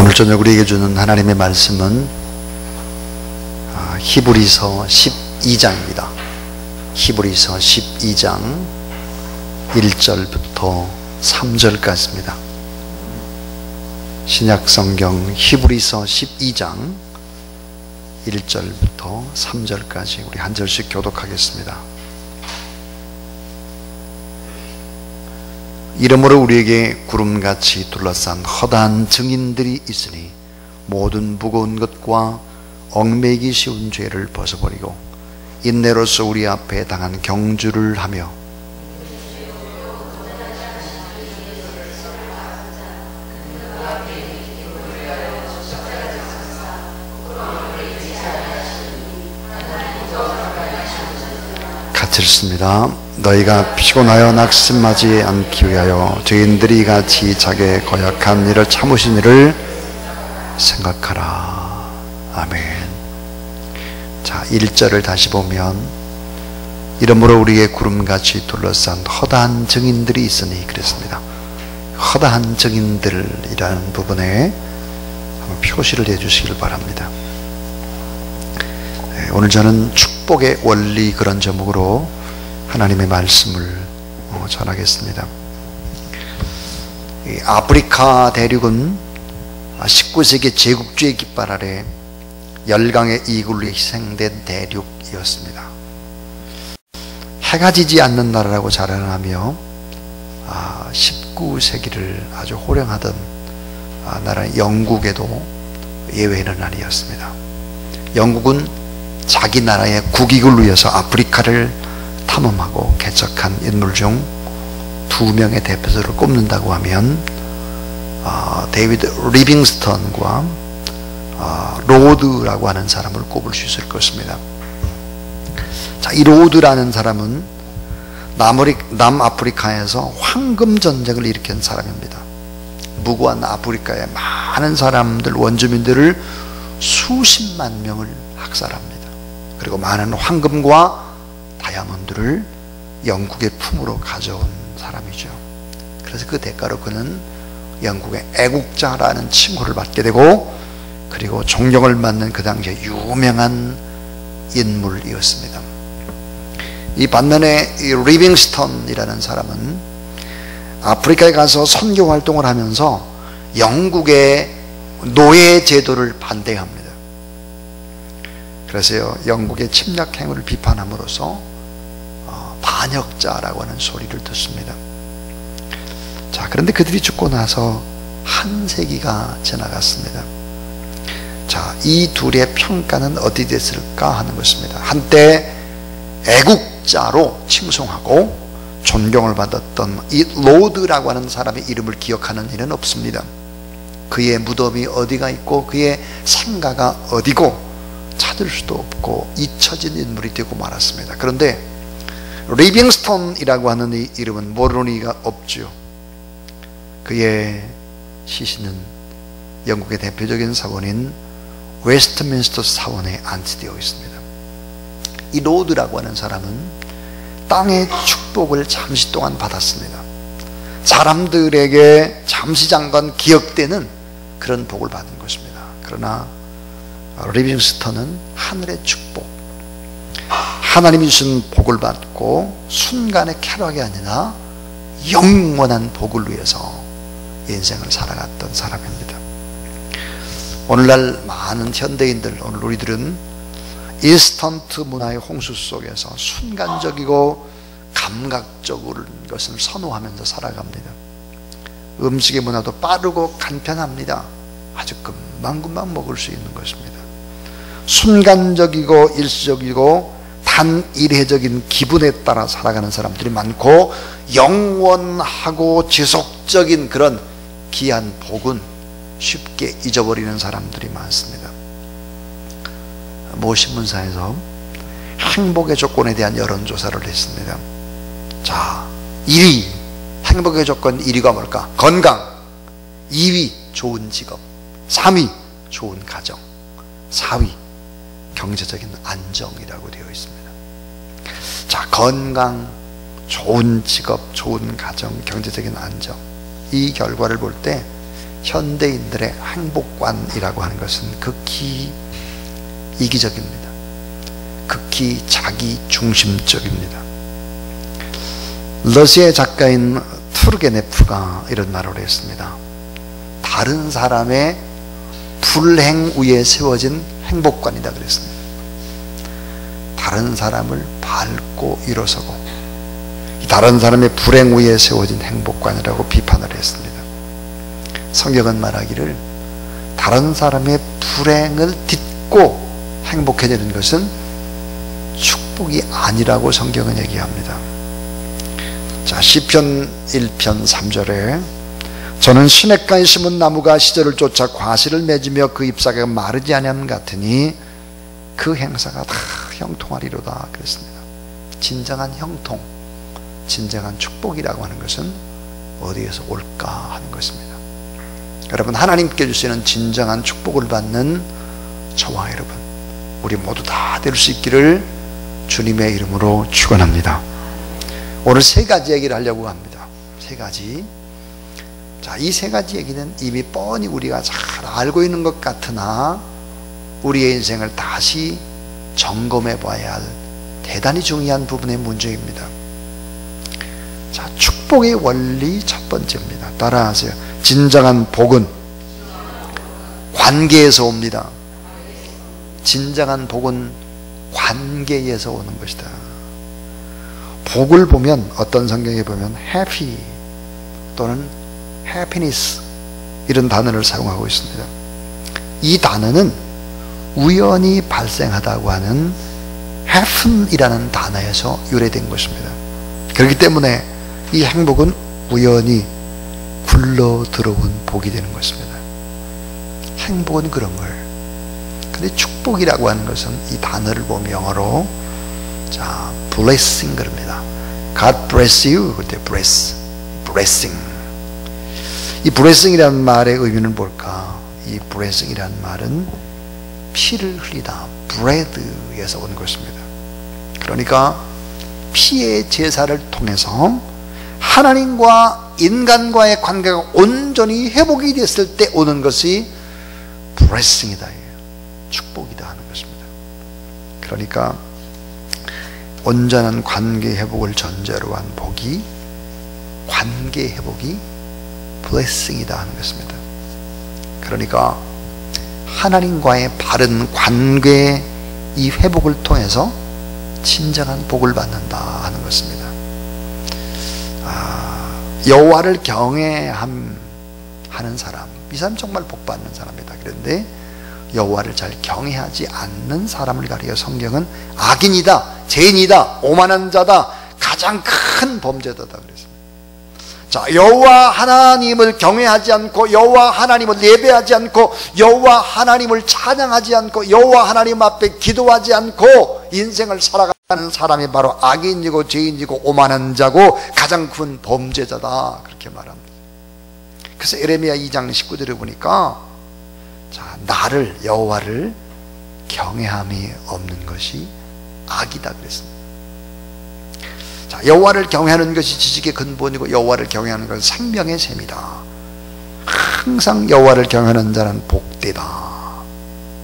오늘 저녁 우리에게 주는 하나님의 말씀은 히브리서 12장입니다. 히브리서 12장 1절부터 3절까지입니다. 신약성경 히브리서 12장 1절부터 3절까지 우리 한 절씩 교독하겠습니다. 이러므로 우리에게 구름같이 둘러싼 허다한 증인들이 있으니 모든 무거운 것과 얽매이기 쉬운 죄를 벗어버리고 인내로서 우리 앞에 당한 경주를 하며 같이 읽습니다. 너희가 피곤하여 낙심하지 않기 위하여 죄인들이 같이 자기의 고약한 일을 참으신 이를 생각하라. 아멘. 자, 1절을 다시 보면 이러므로 우리의 구름같이 둘러싼 허다한 증인들이 있으니 그랬습니다. 허다한 증인들이라는 부분에 한번 표시를 해주시길 바랍니다. 오늘 저는 축복의 원리 그런 제목으로 하나님의 말씀을 전하겠습니다. 아프리카 대륙은 19세기 제국주의 깃발 아래 열강의 이글루에 희생된 대륙이었습니다. 해가 지지 않는 나라라고 자랑하며 19세기를 아주 호령하던 나라 영국에도 예외는 아니었습니다. 영국은 자기 나라의 국익을 위해서 아프리카를 탐험하고 개척한 인물 중 2명의 대표자를 꼽는다고 하면 데이비드 리빙스턴과 로드라고 하는 사람을 꼽을 수 있을 것입니다. 자, 이 로드라는 사람은 남아프리카에서 황금전쟁을 일으킨 사람입니다. 무고한 아프리카의 많은 사람들, 원주민들을 수십만 명을 학살합니다. 그리고 많은 황금과 다이아몬드를 영국의 품으로 가져온 사람이죠. 그래서 그 대가로 그는 영국의 애국자라는 칭호를 받게 되고, 그리고 존경을 받는 그 당시에 유명한 인물이었습니다. 이 반면에 이 리빙스턴이라는 사람은 아프리카에 가서 선교 활동을 하면서 영국의 노예 제도를 반대합니다. 그래서 영국의 침략 행위를 비판함으로써 반역자라고 하는 소리를 듣습니다. 자, 그런데 그들이 죽고 나서 한 세기가 지나갔습니다. 자, 이 둘의 평가는 어디 됐을까 하는 것입니다. 한때 애국자로 칭송하고 존경을 받았던 이 로드라고 하는 사람의 이름을 기억하는 이는 없습니다. 그의 무덤이 어디가 있고 그의 생가가 어디고 찾을 수도 없고 잊혀진 인물이 되고 말았습니다. 그런데 리빙스턴이라고 하는 이 이름은 모르는 이가 없죠. 그의 시신은 영국의 대표적인 사원인 웨스트민스터 사원에 안치되어 있습니다. 이 로드라고 하는 사람은 땅의 축복을 잠시 동안 받았습니다. 사람들에게 잠시 잠깐 기억되는 그런 복을 받은 것입니다. 그러나 리빙스턴은 하늘의 축복, 하나님이 주신 복을 받고 순간의 쾌락이 아니라 영원한 복을 위해서 인생을 살아갔던 사람입니다. 오늘날 많은 현대인들, 오늘 우리들은 인스턴트 문화의 홍수 속에서 순간적이고 감각적인 것을 선호하면서 살아갑니다. 음식의 문화도 빠르고 간편합니다. 아주 금방금방 먹을 수 있는 것입니다. 순간적이고 일시적이고 단일회적인 기분에 따라 살아가는 사람들이 많고, 영원하고 지속적인 그런 귀한 복은 쉽게 잊어버리는 사람들이 많습니다. 모 신문사에서 행복의 조건에 대한 여론조사를 했습니다. 자, 1위 행복의 조건 1위가 뭘까? 건강. 2위 좋은 직업. 3위 좋은 가정. 4위 경제적인 안정이라고 되어 있습니다. 자, 건강, 좋은 직업, 좋은 가정, 경제적인 안정, 이 결과를 볼 때 현대인들의 행복관이라고 하는 것은 극히 이기적입니다. 극히 자기 중심적입니다. 러시아 작가인 투르게네프가 이런 말을 했습니다. 다른 사람의 불행 위에 세워진 행복관이다 그랬습니다. 다른 사람을 밟고 일어서고 다른 사람의 불행 위에 세워진 행복관이라고 비판을 했습니다. 성경은 말하기를 다른 사람의 불행을 딛고 행복해지는 것은 축복이 아니라고 성경은 얘기합니다. 자, 시편 1편 3절에 저는 시냇가에 심은 나무가 시절을 쫓아 과실을 맺으며 그 잎사귀가 마르지 아니함 같으니 그 행사가 다 형통하리로다 그랬습니다. 진정한 형통, 진정한 축복이라고 하는 것은 어디에서 올까 하는 것입니다. 여러분, 하나님께 주시는 진정한 축복을 받는 저와 여러분, 우리 모두 다 될 수 있기를 주님의 이름으로 축원합니다. 오늘 세 가지 얘기를 하려고 합니다. 세 가지. 자, 이 세 가지 얘기는 이미 뻔히 우리가 잘 알고 있는 것 같으나 우리의 인생을 다시 점검해 봐야 할 대단히 중요한 부분의 문제입니다. 자, 축복의 원리 첫 번째입니다. 따라하세요. 진정한 복은 관계에서 옵니다. 진정한 복은 관계에서 오는 것이다. 복을 보면 어떤 성경에 보면 happy 또는 happiness 이런 단어를 사용하고 있습니다. 이 단어는 우연히 발생하다고 하는 happen이라는 단어에서 유래된 것입니다. 그렇기 때문에 이 행복은 우연히 굴러 들어온 복이 되는 것입니다. 행복은 그런 거예요. 근데 축복이라고 하는 것은 이 단어를 보면 영어로 자, blessing 그럽니다. God bless you. 그때 bless, blessing. 이 blessing이라는 말의 의미는 뭘까? 이 blessing이라는 말은 피를 흘리다, bread에서 온 것입니다. 그러니까 피의 제사를 통해서 하나님과 인간과의 관계가 온전히 회복이 됐을 때 오는 것이 blessing이다, 축복이다 하는 것입니다. 그러니까 온전한 관계 회복을 전제로 한 복이, 관계 회복이 blessing이다 하는 것입니다. 그러니까 하나님과의 바른 관계 이 회복을 통해서 진정한 복을 받는다 하는 것입니다. 여호와를 경외하는 사람, 이 사람 정말 복 받는 사람이다. 그런데 여호와를 잘 경외하지 않는 사람을 가리켜 성경은 악인이다, 죄인이다, 오만한 자다, 가장 큰 범죄자다 그랬습니다. 자, 여호와 하나님을 경외하지 않고 여호와 하나님을 예배하지 않고 여호와 하나님을 찬양하지 않고 여호와 하나님 앞에 기도하지 않고 인생을 살아가는 사람이 바로 악인이고 죄인이고 오만한 자고 가장 큰 범죄자다 그렇게 말합니다. 그래서 에레미야 2장 19절에 보니까 자, 나를 여호와를 경외함이 없는 것이 악이다 그랬습니다. 자, 여호와를 경외하는 것이 지식의 근본이고 여호와를 경외하는 것은 생명의 셈이다. 항상 여호와를 경외하는 자는 복되다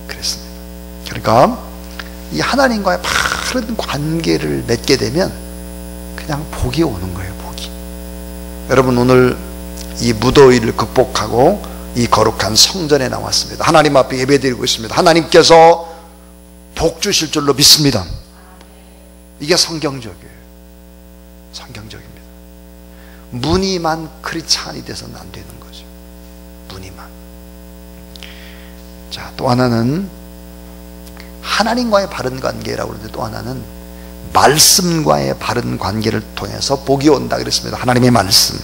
그랬습니다. 그러니까 이 하나님과의 바른 관계를 맺게 되면 그냥 복이 오는 거예요. 복이. 여러분, 오늘 이 무더위를 극복하고 이 거룩한 성전에 나왔습니다. 하나님 앞에 예배드리고 있습니다. 하나님께서 복 주실 줄로 믿습니다. 이게 성경적이에요. 성경적입니다. 무늬만 크리스찬이 돼서는 안 되는 거죠. 무늬만. 자, 또 하나는 하나님과의 바른 관계라고 그러는데 또 하나는 말씀과의 바른 관계를 통해서 복이 온다 그랬습니다. 하나님의 말씀.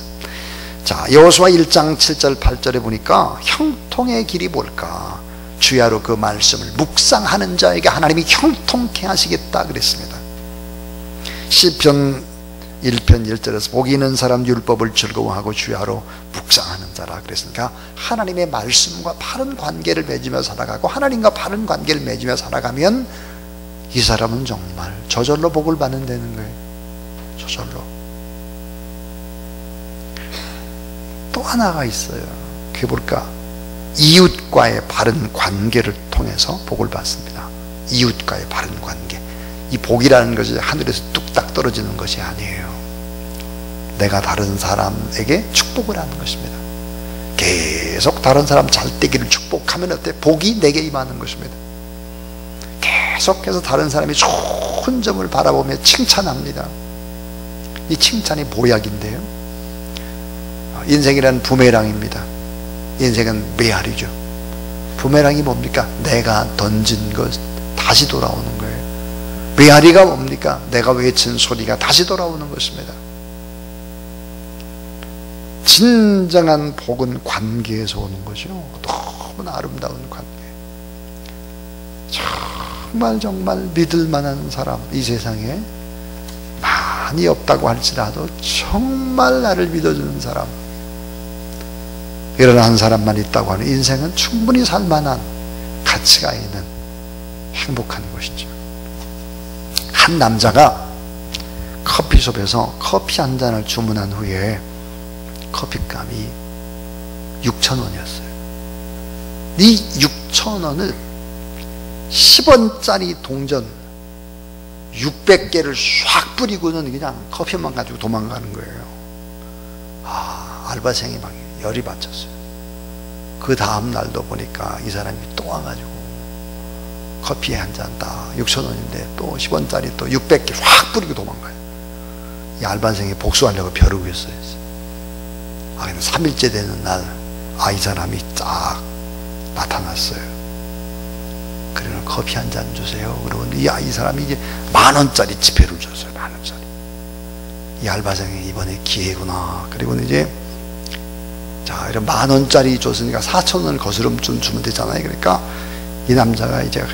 자, 여호수아 1장 7절 8절에 보니까 형통의 길이 뭘까? 주야로 그 말씀을 묵상하는 자에게 하나님이 형통케 하시겠다 그랬습니다. 시편 1편 1절에서 복이 있는 사람 율법을 즐거워하고 주야로 묵상하는 자라 그랬으니까 하나님의 말씀과 바른 관계를 맺으며 살아가고 하나님과 바른 관계를 맺으며 살아가면 이 사람은 정말 저절로 복을 받는다는 거예요. 저절로. 또 하나가 있어요. 그게 뭘까? 이웃과의 바른 관계를 통해서 복을 받습니다. 이웃과의 바른 관계. 이 복이라는 것이 하늘에서 뚝딱 떨어지는 것이 아니에요. 내가 다른 사람에게 축복을 하는 것입니다. 계속 다른 사람 잘되기를 축복하면 어때? 복이 내게 임하는 것입니다. 계속해서 다른 사람이 좋은 점을 바라보며 칭찬합니다. 이 칭찬이 보약인데요. 인생이란 부메랑입니다. 인생은 메아리죠. 부메랑이 뭡니까? 내가 던진 것 다시 돌아오는 거예요. 메아리가 뭡니까? 내가 외친 소리가 다시 돌아오는 것입니다. 진정한 복은 관계에서 오는 거죠. 너무나 아름다운 관계. 정말 믿을 만한 사람, 이 세상에 많이 없다고 할지라도 정말 나를 믿어주는 사람, 이런 한 사람만 있다고 하는 인생은 충분히 살만한 가치가 있는 행복한 것이죠. 한 남자가 커피숍에서 커피 한 잔을 주문한 후에 커피값이 6,000원이었어요. 이 6,000원을 10원짜리 동전 600개를 쫙 뿌리고는 그냥 커피만 가지고 도망가는 거예요. 알바생이 막 열이 받쳤어요. 그 다음 날도 보니까 이 사람이 또 와가지고 커피 한 잔 다 6,000원인데 또 10원짜리 또 600개 확 뿌리고 도망가요. 이 알바생이 복수하려고 벼르고 있어요. 근데 3일째 되는 날, 이 사람이 쫙 나타났어요. 그러면 커피 한 잔 주세요. 그러면 이 사람이 이제 10,000원짜리 지폐를 줬어요. 10,000원짜리. 이 알바생이 이번에 기회구나. 그리고 이제 이런 10,000원짜리 줬으니까 4,000원을 거스름 좀 주면 되잖아요. 그러니까 이 남자가 이제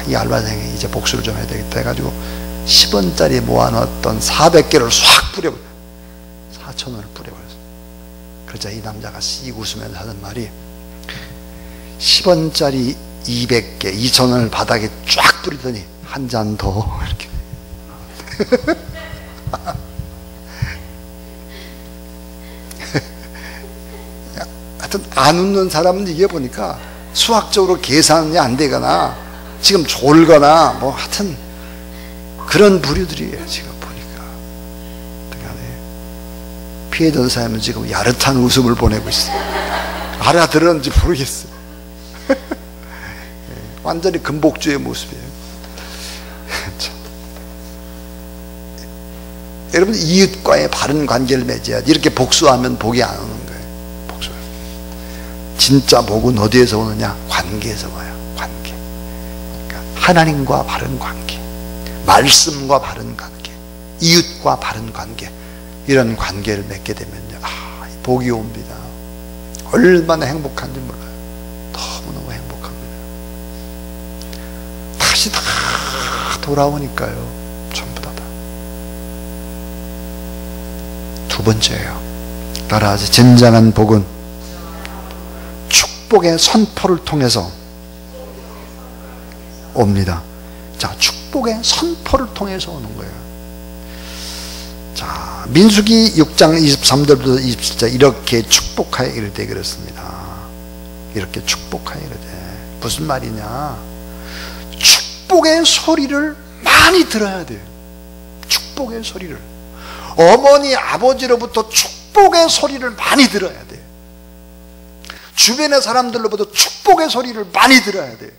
이 알바생이 이제 복수를 좀 해야 되겠다 해가지고 10원짜리 모아놨던 400개를 싹 뿌려버렸어요. 4,000원을 뿌려버렸어요. 그러자 이 남자가 씩 웃으면서 하는 말이 10원짜리 200개, 2,000원을 바닥에 쫙 뿌리더니 한 잔 더 이렇게. 하여튼 안 웃는 사람은 이게 보니까 수학적으로 계산이 안 되거나 지금 졸거나 뭐 하여튼 그런 부류들이에요. 지금 보니까 피해던 사람은 지금 야릇한 웃음을 보내고 있어요. 알아들었는지 모르겠어요. 완전히 금복주의 모습이에요. 여러분, 이웃과의 바른 관계를 맺어야지. 이렇게 복수하면 복이 안 오는 거예요. 복수하면. 진짜 복은 어디에서 오느냐? 관계에서 와요. 관계. 그러니까 하나님과 바른 관계, 말씀과 바른 관계, 이웃과 바른 관계, 이런 관계를 맺게 되면요, 복이 옵니다. 얼마나 행복한지 몰라요. 너무너무 행복합니다. 다시 다 돌아오니까요. 전부 다. 두 번째예요. 따라하지. 진정한 복은 축복의 선포를 통해서 옵니다. 자, 축복의 선포를 통해서 오는 거예요. 자, 민수기 6장 23절부터 27절 이렇게 축복하여 이르되 그렇습니다. 이렇게 축복하여 이르되 무슨 말이냐? 축복의 소리를 많이 들어야 돼요. 축복의 소리를. 어머니, 아버지로부터 축복의 소리를 많이 들어야 돼요. 주변의 사람들로부터 축복의 소리를 많이 들어야 돼요.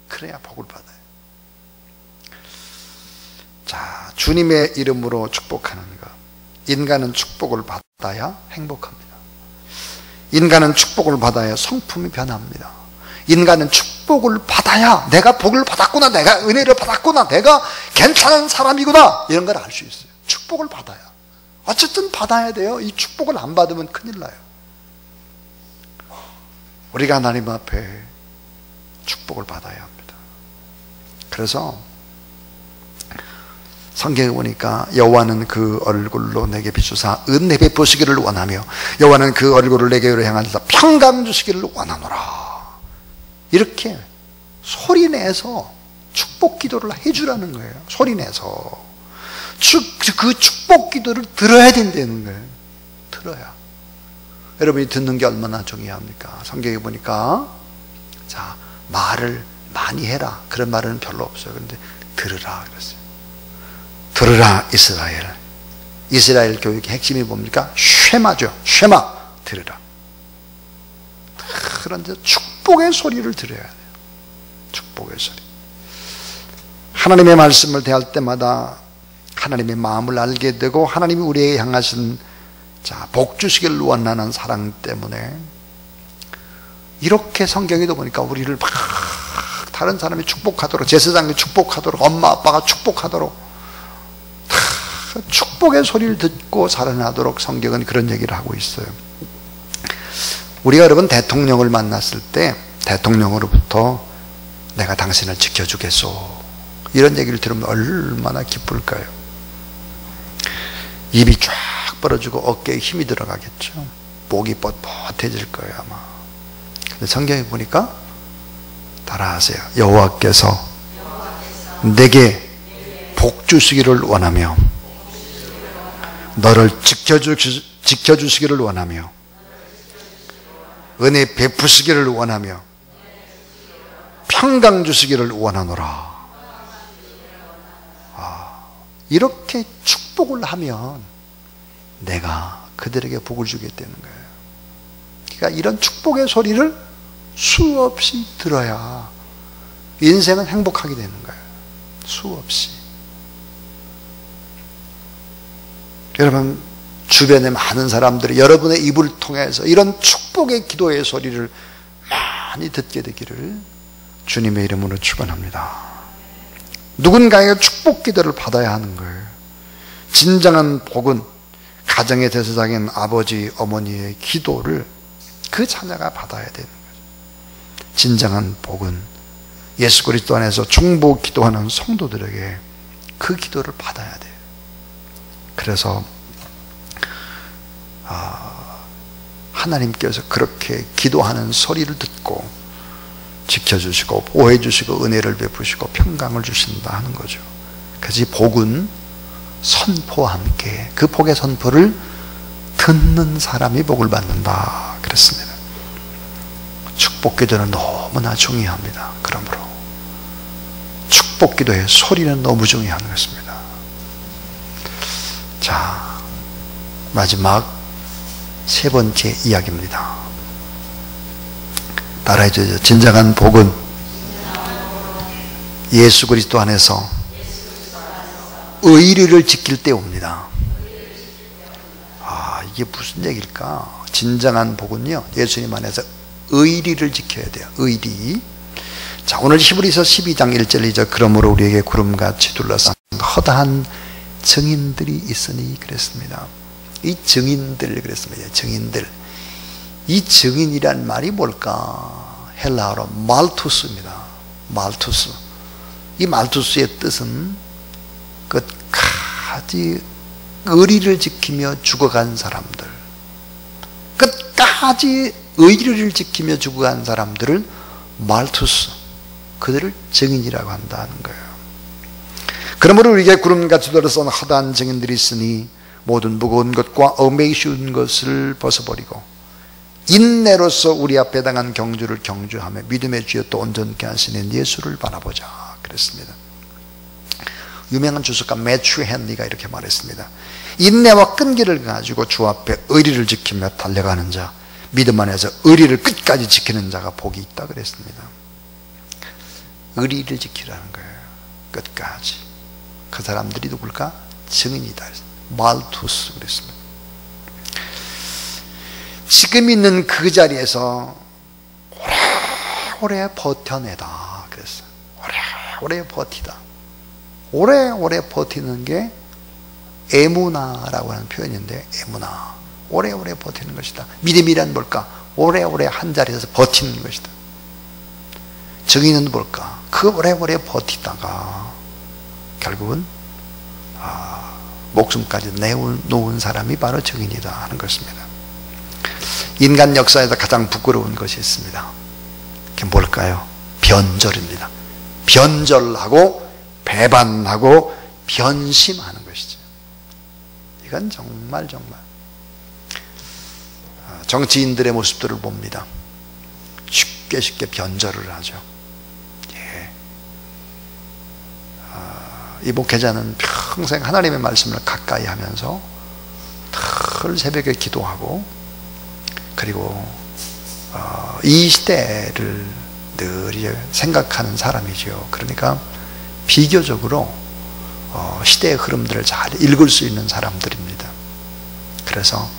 그래야 복을 받아요. 자, 주님의 이름으로 축복하는 것. 인간은 축복을 받아야 행복합니다. 인간은 축복을 받아야 성품이 변합니다. 인간은 축복을 받아야 내가 복을 받았구나, 내가 은혜를 받았구나, 내가 괜찮은 사람이구나, 이런 걸 알 수 있어요. 축복을 받아야. 어쨌든 받아야 돼요. 이 축복을 안 받으면 큰일 나요. 우리가 하나님 앞에 축복을 받아야 합니다. 그래서 성경에 보니까 여호와는 그 얼굴로 내게 비추사 은혜 베푸시기를 원하며 여호와는 그 얼굴을 내게로 향하사 평강 주시기를 원하노라. 이렇게 소리내서 축복 기도를 해주라는 거예요. 소리내서 그 축복 기도를 들어야 된다는 거예요. 들어야. 여러분이 듣는 게 얼마나 중요합니까? 성경에 보니까 자, 말을 많이 해라 그런 말은 별로 없어요. 그런데 들으라 그랬어요. 들으라 이스라엘. 이스라엘 교육의 핵심이 뭡니까? 쉐마죠. 쉐마. 들으라. 그런데 축복의 소리를 들어야 돼요. 축복의 소리. 하나님의 말씀을 대할 때마다 하나님의 마음을 알게 되고 하나님이 우리에게 향하신 복 주시기를 원하는 사랑 때문에 이렇게 성경에도 보니까 우리를 막 다른 사람이 축복하도록, 제사장이 축복하도록, 엄마 아빠가 축복하도록 축복의 소리를 듣고 살아나도록 성경은 그런 얘기를 하고 있어요. 우리가 여러분 대통령을 만났을 때 대통령으로부터 내가 당신을 지켜주겠소 이런 얘기를 들으면 얼마나 기쁠까요? 입이 쫙 벌어지고 어깨에 힘이 들어가겠죠. 목이 뻣뻣해질 거예요 아마. 근데 성경에 보니까 따라하세요. 여호와께서 내게 복 주시기를 원하며 너를 지켜주시기를 원하며 은혜 베푸시기를 원하며 평강 주시기를 원하노라. 이렇게 축복을 하면 내가 그들에게 복을 주게 되는 거예요. 그러니까 이런 축복의 소리를 수없이 들어야 인생은 행복하게 되는 거예요. 수없이. 여러분 주변에 많은 사람들이 여러분의 입을 통해서 이런 축복의 기도의 소리를 많이 듣게 되기를 주님의 이름으로 축원합니다. 누군가에게 축복 기도를 받아야 하는 거예요. 진정한 복은 가정의 대제사장인 아버지 어머니의 기도를 그 자녀가 받아야 되는 거죠. 진정한 복은 예수 그리스도 안에서 중보 기도하는 성도들에게 그 기도를 받아야 돼요. 그래서 하나님께서 그렇게 기도하는 소리를 듣고 지켜주시고 보호해주시고 은혜를 베푸시고 평강을 주신다 하는 거죠. 그래서 이 복은 선포와 함께 그 복의 선포를 듣는 사람이 복을 받는다 그랬습니다. 축복 기도는 너무나 중요합니다. 그러므로 축복 기도의 소리는 너무 중요한 것입니다. 자, 마지막 세 번째 이야기입니다. 따라해 주세요. 진정한 복은 예수 그리스도 안에서 의리를 지킬 때 옵니다. 이게 무슨 얘기일까? 진정한 복은요, 예수님 안에서 의리를 지켜야 돼요. 의리. 자, 오늘 히브리서 12장 1절 2절 그러므로 우리에게 구름같이 둘러싼 허다한 증인들이 있으니 그랬습니다. 이 증인들 그랬습니다. 증인들. 이 증인이란 말이 뭘까? 헬라어로 말투스입니다. 말투스. 이 말투스의 뜻은 끝까지 의리를 지키며 죽어간 사람들, 끝까지 의리를 지키며 죽어간 사람들을 말투스, 그들을 증인이라고 한다는 거예요. 그러므로 우리에게 구름같이 둘러싼 허다한 증인들이 있으니 모든 무거운 것과 얽매기 쉬운 것을 벗어버리고 인내로서 우리 앞에 당한 경주를 경주하며 믿음의 주여 또 온전케 하시는 예수를 바라보자 그랬습니다. 유명한 주석가 매튜 헨리가 이렇게 말했습니다. 인내와 끈기를 가지고 주 앞에 의리를 지키며 달려가는 자, 믿음 안에서 의리를 끝까지 지키는 자가 복이 있다 그랬습니다. 의리를 지키라는 거예요. 끝까지. 그 사람들이 누굴까? 증인이다. 말투스 그랬습니다. 지금 있는 그 자리에서 오래오래 버텨내다 그랬어요. 오래오래 버티다. 오래오래 버티는 게 에무나라고 하는 표현인데, 에무나, 오래오래 버티는 것이다. 믿음이란 뭘까? 오래오래 한 자리에서 버티는 것이다. 증인은 뭘까? 그 오래오래 버티다가 결국은 목숨까지 내놓은 사람이 바로 증인이다 하는 것입니다. 인간 역사에서 가장 부끄러운 것이 있습니다. 그게 뭘까요? 변절입니다. 변절하고 배반하고 변심하는 것이죠. 이건 정말 정치인들의 모습들을 봅니다. 쉽게 변절을 하죠. 예. 이 목회자는 평생 하나님의 말씀을 가까이 하면서 늘 새벽에 기도하고, 그리고 이 시대를 늘 생각하는 사람이죠. 그러니까 비교적으로 시대의 흐름들을 잘 읽을 수 있는 사람들입니다. 그래서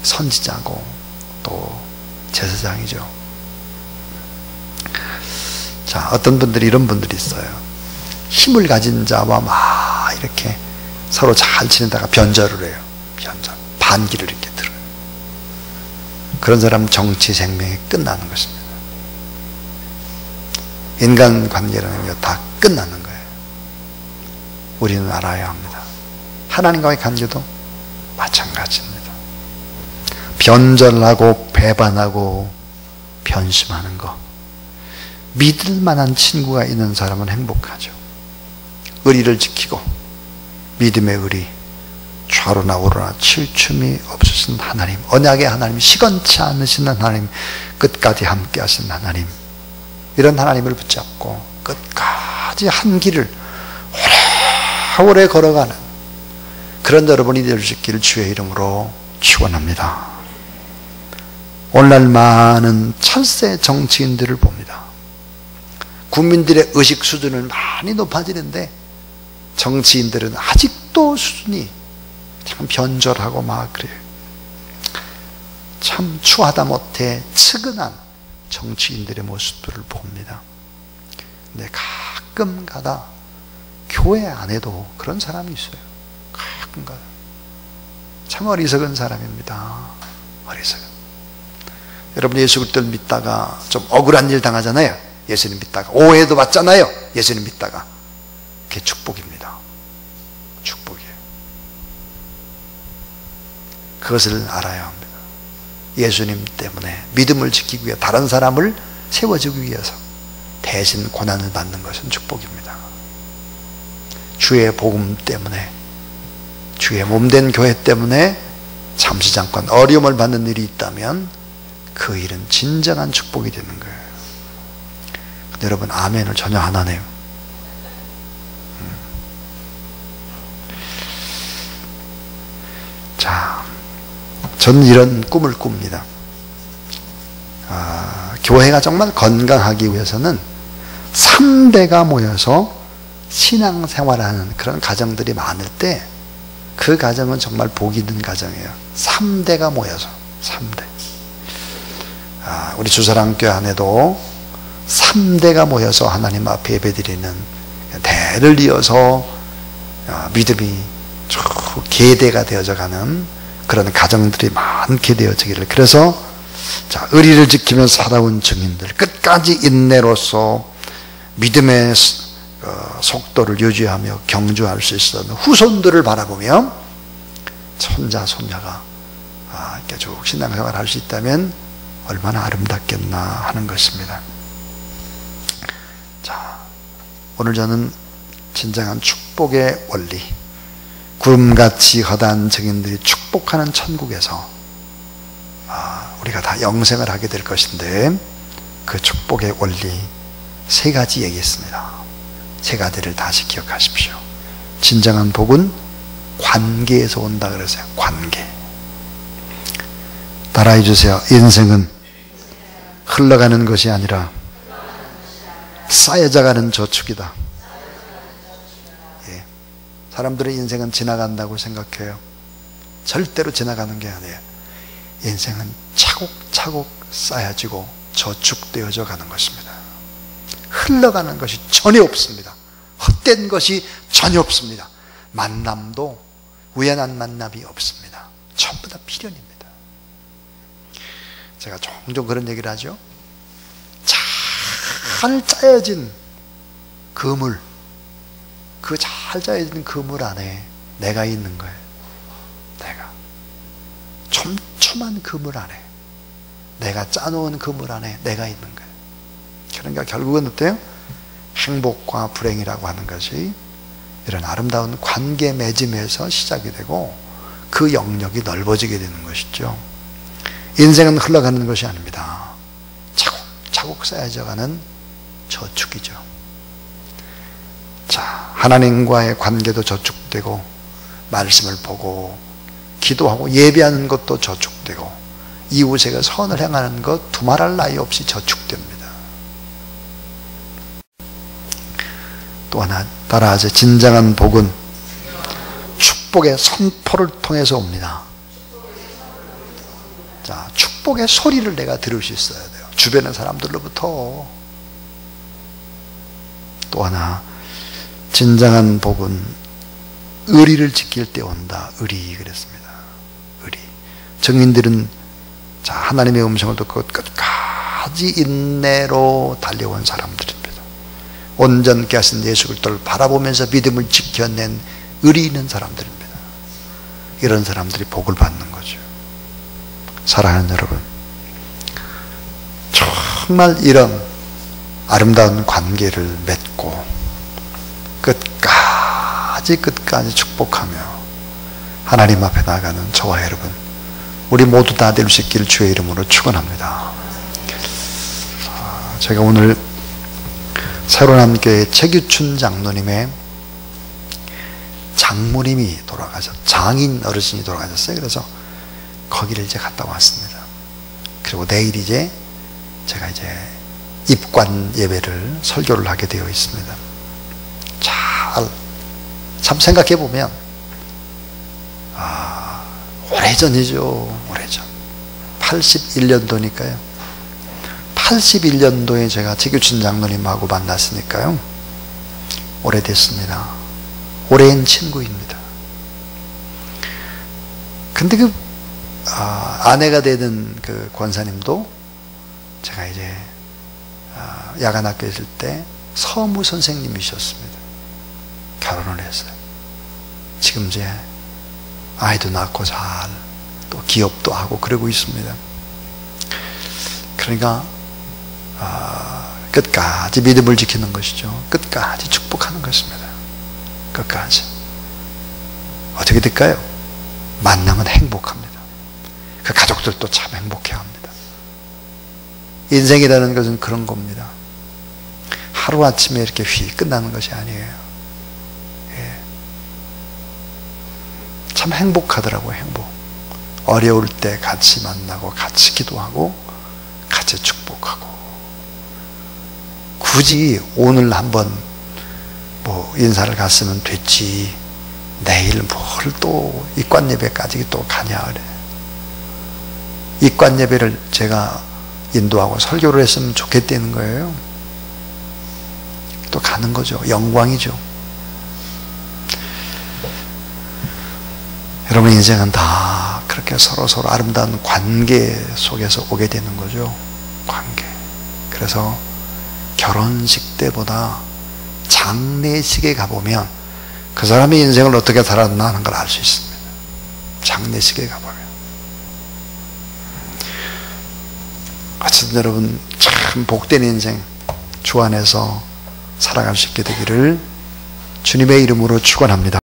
선지자고 또 제사장이죠. 자, 어떤 분들이 이런 분들이 있어요. 힘을 가진 자와 막 이렇게 서로 잘 지내다가 변절을 해요. 변절, 반기를 이렇게 들어요. 그런 사람은 정치 생명이 끝나는 것입니다. 인간관계라는 게 다 끝나는 거예요. 우리는 알아야 합니다. 하나님과의 관계도 마찬가지입니다. 변절하고 배반하고 변심하는 거, 믿을 만한 친구가 있는 사람은 행복하죠. 의리를 지키고 믿음의 의리, 좌로나 우로나 칠춤이 없으신 하나님, 언약의 하나님, 시건치 않으시는 하나님, 끝까지 함께 하신 하나님, 이런 하나님을 붙잡고 끝까지 한 길을 오래 걸어가는 그런 여러분이 될 수 있기를 주의 이름으로 축원합니다. 오늘날 많은 찰세 정치인들을 봅니다. 국민들의 의식 수준은 많이 높아지는데 정치인들은 아직도 수준이 참 변절하고 막 그래요. 참 추하다 못해 측은한 정치인들의 모습들을 봅니다. 근데 가끔 가다 교회 안에도 그런 사람이 있어요. 가끔 가다. 참 어리석은 사람입니다. 어리석은. 여러분 예수 그리스도를 믿다가 좀 억울한 일 당하잖아요. 예수님 믿다가 오해도 받잖아요. 예수님 믿다가. 그게 축복입니다. 축복이에요. 그것을 알아야 합니다. 예수님 때문에 믿음을 지키기 위해 다른 사람을 세워주기 위해서 대신 고난을 받는 것은 축복입니다. 주의 복음 때문에, 주의 몸된 교회 때문에 잠시 잠깐 어려움을 받는 일이 있다면 그 일은 진정한 축복이 되는 거예요. 근데 여러분 아멘을 전혀 안 하네요. 자, 저는 이런 꿈을 꿉니다. 교회가 정말 건강하기 위해서는 3대가 모여서 신앙생활하는 그런 가정들이 많을 때 그 가정은 정말 복이 있는 가정이에요. 3대가 모여서 3대. 우리 주사랑교회 안에도 3대가 모여서 하나님 앞에 예배드리는 대를 이어서 믿음이 쭉 계대가 되어져 가는 그런 가정들이 많게 되어지기를. 그래서 자, 의리를 지키면서 살아온 증인들, 끝까지 인내로서 믿음의 속도를 유지하며 경주할 수 있었던 후손들을 바라보며 손자 손녀가 이렇게 쭉 신앙생활을 할 수 있다면 얼마나 아름답겠나 하는 것입니다. 자, 오늘 저는 진정한 축복의 원리, 구름같이 허다한 증인들이 축복하는 천국에서 우리가 다 영생을 하게 될 것인데 그 축복의 원리 3가지 얘기했습니다. 3가지를 다시 기억하십시오. 진정한 복은 관계에서 온다 그러세요. 관계. 따라해 주세요. 인생은 흘러가는 것이 아니라 쌓여져가는 저축이다. 예. 사람들의 인생은 지나간다고 생각해요. 절대로 지나가는 게 아니에요. 인생은 차곡차곡 쌓여지고 저축되어져 가는 것입니다. 흘러가는 것이 전혀 없습니다. 헛된 것이 전혀 없습니다. 만남도 우연한 만남이 없습니다. 전부 다 필연입니다. 제가 종종 그런 얘기를 하죠. 잘 짜여진 그물, 그 잘 짜여진 그물 안에 내가 있는 거예요. 내가 촘촘한 그물 안에, 내가 짜놓은 그물 안에 내가 있는 거예요. 그러니까 결국은 어때요? 행복과 불행이라고 하는 것이 이런 아름다운 관계 맺음에서 시작이 되고 그 영역이 넓어지게 되는 것이죠. 인생은 흘러가는 것이 아닙니다. 차곡차곡 쌓여져가는 저축이죠. 자, 하나님과의 관계도 저축되고, 말씀을 보고 기도하고 예배하는 것도 저축되고, 이웃에게 선을 행하는 것 두말할 나위 없이 저축됩니다. 또 하나 따라하세요. 진정한 복은 축복의 선포를 통해서 옵니다. 자, 축복의 소리를 내가 들을 수 있어야 돼요. 주변의 사람들로부터. 또 하나, 진정한 복은 의리를 지킬 때 온다. 의리 그랬습니다. 의리. 증인들은 자, 하나님의 음성을 듣고 끝까지 인내로 달려온 사람들입니다. 온전케 하신 예수 그리스도를 바라보면서 믿음을 지켜낸 의리 있는 사람들입니다. 이런 사람들이 복을 받는 거죠. 사랑하는 여러분, 정말 이런 아름다운 관계를 맺고 끝까지 축복하며 하나님 앞에 나가는 저와 여러분, 우리 모두 다 될 수 있기를 주의 이름으로 축원합니다. 제가 오늘 새로남교회 최규춘 장로님의 장모님이 장인 어르신이 돌아가셨어요. 그래서 거기를 이제 갔다 왔습니다. 그리고 내일 이제 제가 이제 입관 예배를 설교를 하게 되어 있습니다. 참 생각해 보면 오래전이죠. 오래전 81년도니까요 81년도에 제가 최규춘 장로님하고 만났으니까요 오래됐습니다. 오랜 친구입니다. 근데 아내가 되는 그 권사님도 제가 이제 야간학교에 있을 때 서무 선생님이셨습니다. 결혼을 했어요. 지금 이제 아이도 낳고 잘 또 기업도 하고 그러고 있습니다. 그러니까 끝까지 믿음을 지키는 것이죠. 끝까지 축복하는 것입니다. 끝까지. 어떻게 될까요? 만나면 행복합니다. 그 가족들도 참 행복해합니다. 인생이라는 것은 그런 겁니다. 하루아침에 이렇게 휙 끝나는 것이 아니에요. 예. 참 행복하더라고요. 행복. 어려울 때 같이 만나고 같이 기도하고 같이 축복하고, 굳이 오늘 한번 뭐 인사를 갔으면 됐지 내일 뭘 또 입관 예배까지 또 가냐 그래. 입관 예배를 제가 인도하고 설교를 했으면 좋겠다는 거예요. 또 가는 거죠. 영광이죠. 여러분, 인생은 다 그렇게 서로 아름다운 관계 속에서 오게 되는 거죠. 관계. 그래서 결혼식 때보다 장례식에 가보면 그 사람의 인생을 어떻게 살았나 하는 걸 알 수 있습니다. 장례식에 가보면. 어쨌든 여러분, 참 복된 인생 주 안에서 살아갈 수 있게 되기를 주님의 이름으로 축원합니다.